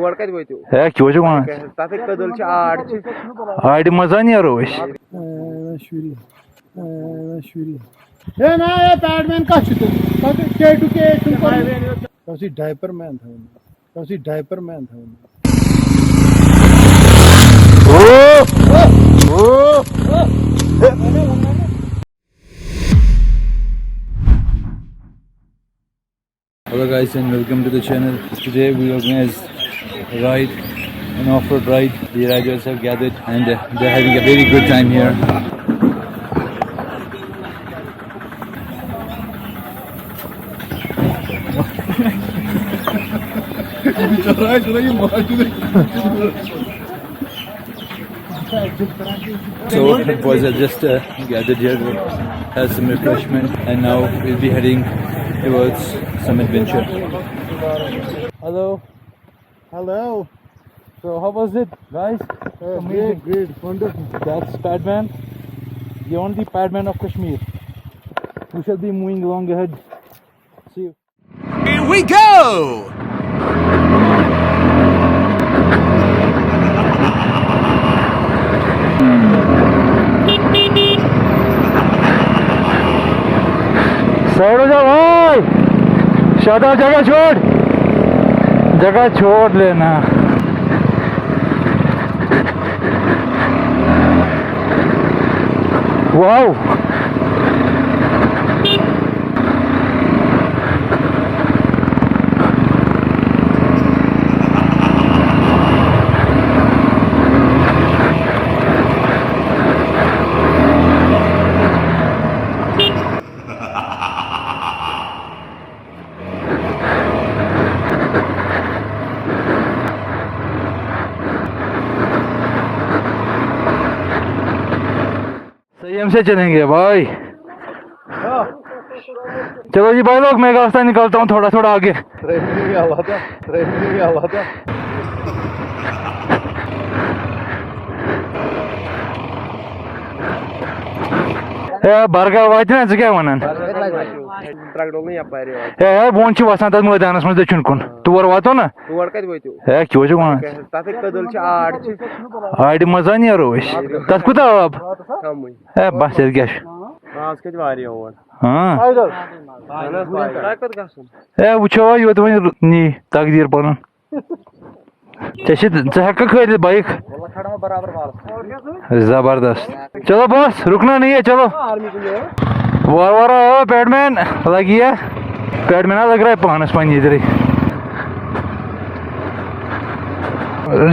तोड़ कत वोतु है क्यों जो वहां तथ कदल छ आड़ मजा नीरो शुरी शुरी ए ना ये पैडमैन का छ के टू के कौसी डायपर मैन था कौसी डायपर मैन था Hello guys and welcome to the channel. Today we organize a ride, an off-road ride. The riders have gathered and they're having a very good time here. So the boys are just gathered here to have some refreshment and now we'll be heading towards some adventure. Hello. Hello. So how was it, guys? Great, wonderful. That's Padman, the only Padman of Kashmir. We shall be moving along ahead. See you. Here we go! Side हो जा भाई, शादा जगह छोड़ लेना. Wow संयम से चलेंगे भाई. चलो जी भाई लोग, मैं रास्ता निकालता हूँ थोड़ा थोड़ा आगे. बरगर वात ना क्या वन बोन वसान तक मैदानस मज दक्षिण कुन तोर वातो ना तोड़ कत वोतु है क्यों जो वहां तथ कदल छ आड़ मजा नीरो तथ कुत आब है बस क्या आज कत वारिया और हां कत गसन वुचो योत वन नी तकदीर पन हक खल बाइक जबरदस्त. चलो बॉस रुकना नहीं है, चलो वार पैडमैन लगी है. पैडमैन लग रहा है पानस पानी इधर ही.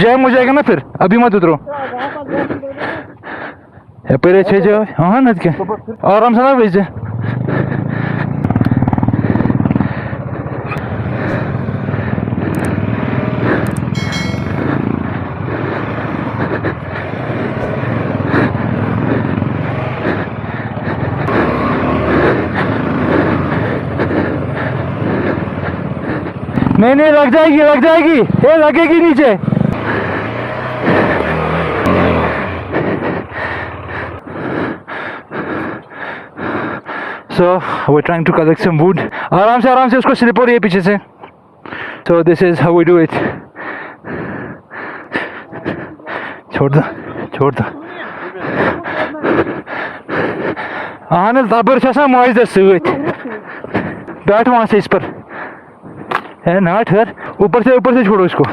जैम हो जाएगा ना फिर, अभी मत उतरो. पहले छे जाओ. हाँ न क्या आराम से ना भेज दे. नहीं लग जाएगी ये लगेगी नीचे. So we're trying to collect some wood. आराम से उसको स्लिप हो रही है पीछे से. So this is how we do it. छोड़ दो हाँ ना तबर माजदर सत बैठ वहां से इस पर है ना ठहर. ऊपर से छोड़ो इसको.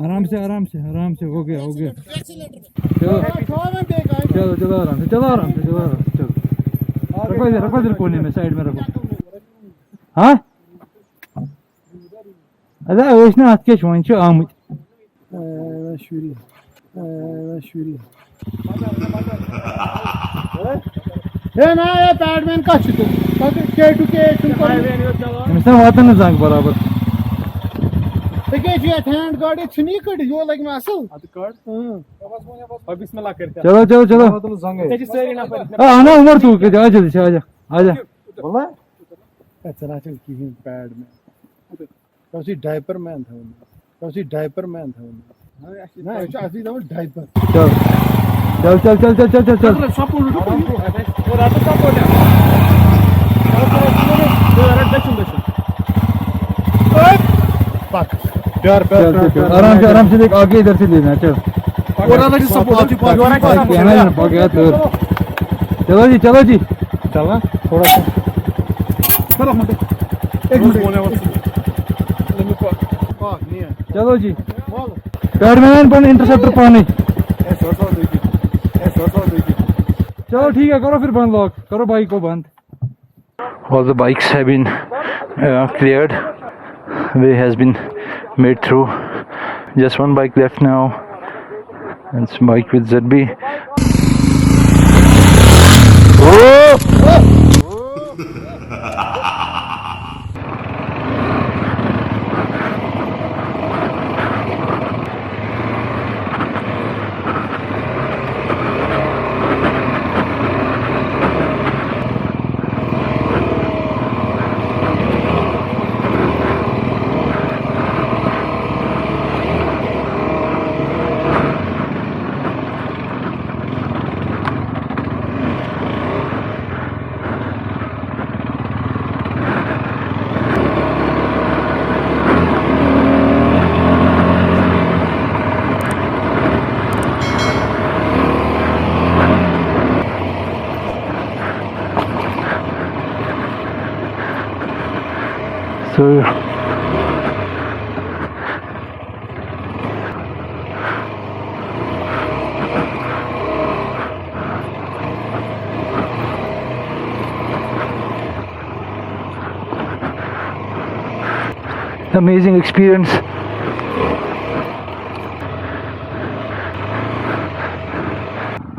आराम से हो गया. चलो आराम से चलो. रखो इधर कोने में, साइड में रखो. हाँ अरे वैसे अत क्या वन आमुत शुरी ए ना ये पैडमैन का छ के टू के वातन जंग बराबर. हैंड गाड़ी छनी कट यो लग में असल चलो ना उमर तू के आजा बोला चला चल की पैड में कौसी डायपर मैन था ना असली तो डायपर. चल Bak. प्यार आराम से देख आगे इधर से लेना चल चलो जी चला थोड़ा सा एक मिनट चलो जी पैडमैन पर इंटरसेप्टर पानी चलो ठीक है करो फिर बंद लॉक करो बाइक को बंद All the bikes have been cleared. Way has been made through. Just one bike left now. It's bike with ZB. Oh! So amazing experience.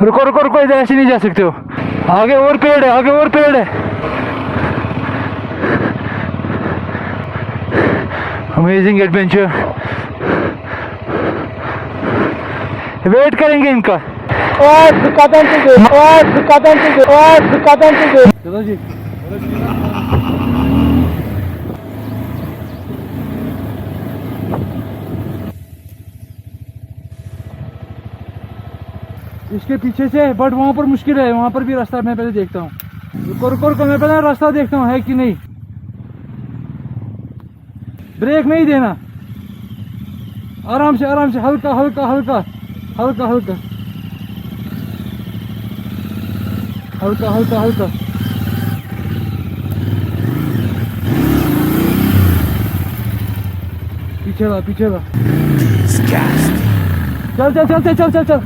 रुको रुको रुको इधर ऐसे नहीं जा सकते हो आगे और पेड़ है आगे और पेड़ है अमेजिंग एडवेंचर वेट करेंगे इनका चलो जी इसके पीछे से बट वहां पर मुश्किल है वहां पर भी रास्ता मैं पहले देखता हूँ रुको रुको रुको मैं पहले रास्ता देखता हूँ है कि नहीं ब्रेक नहीं देना आराम से हल्का हल्का हल्का हल्का हल्का हल्का हल्का हल्का पीछे ला चल चल चल चल चल चल चल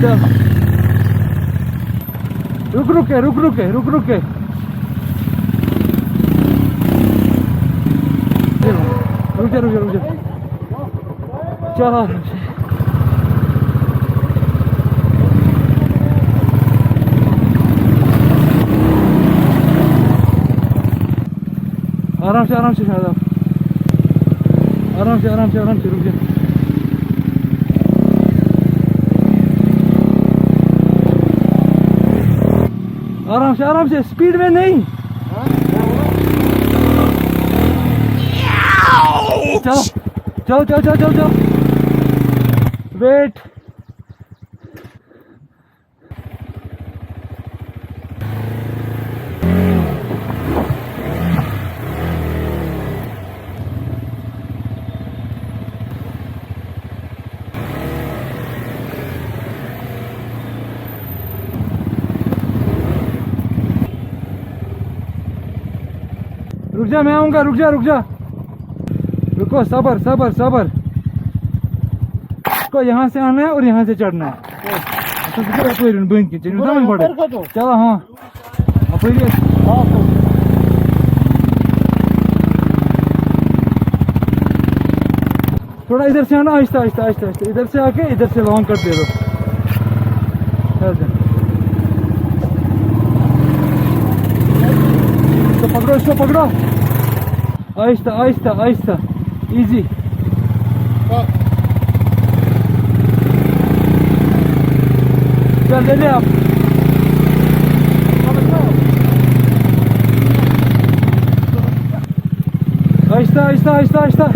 चल रुक के रुक जा चल आराम से शायद आराम से रुक जा आराम से स्पीड में नहीं चलो वेट रुक जा मैं आऊंगा रुक जा रुको सबर इसको यहाँ से आना है और यहाँ से चढ़ना है चलो हाँ थोड़ा इधर से आना आहिस्ता इधर से आके इधर से लॉन्ग कट दे दो इसको पकड़ो आहिस्ता इजी चल ले आप आहिस्ता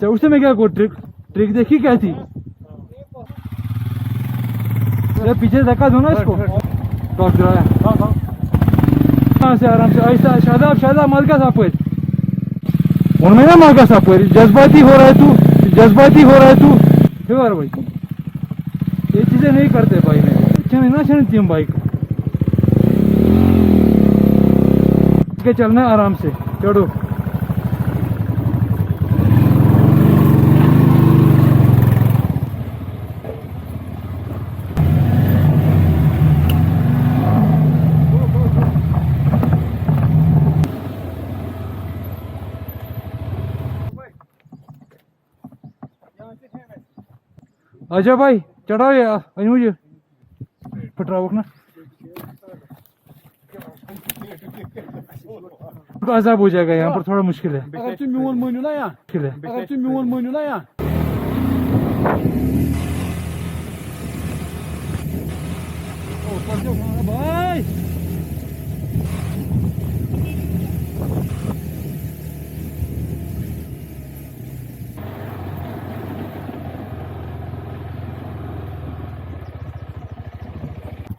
अच्छा उसने में क्या को ट्रिक ट्रिक देखी क्या थी? जरा पीछे धक्का दो ना इसको। टॉस गिराया कहाँ से आराम से आहिस्ता। शादाब शादाब माल का सापुर उनमें ना माल का सापुर जज्बाती हो रहा है तू जज्बाती हो रहा है तू क्यों भाई ये चीजें नहीं करते भाई मेरे अच्छा ना चलती हम बाइक के चलना आराम से चढ़ो। अच्छा भाई चढ़ाओ यार मुझे पटराओ ना तो अजाब हो जाएगा यहाँ पर थोड़ा मुश्किल है। अगर तुम म्यून मानो ना यहाँ मुश्किल है अगर तुम म्यून मानो ना यहाँ भाई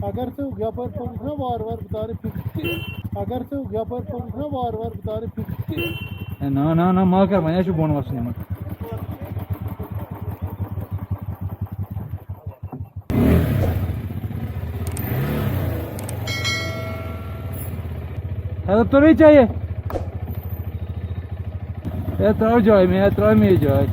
अगर से गया पर पहुंचना बार बार बता रहे फिक्स अगर से गया पर पहुंचना बार बार बता रहे फिक्स ना ना ना माँ कर मैं बोन वास नहीं तो नहीं चाहिए एतराव जाए में एतराव में जाए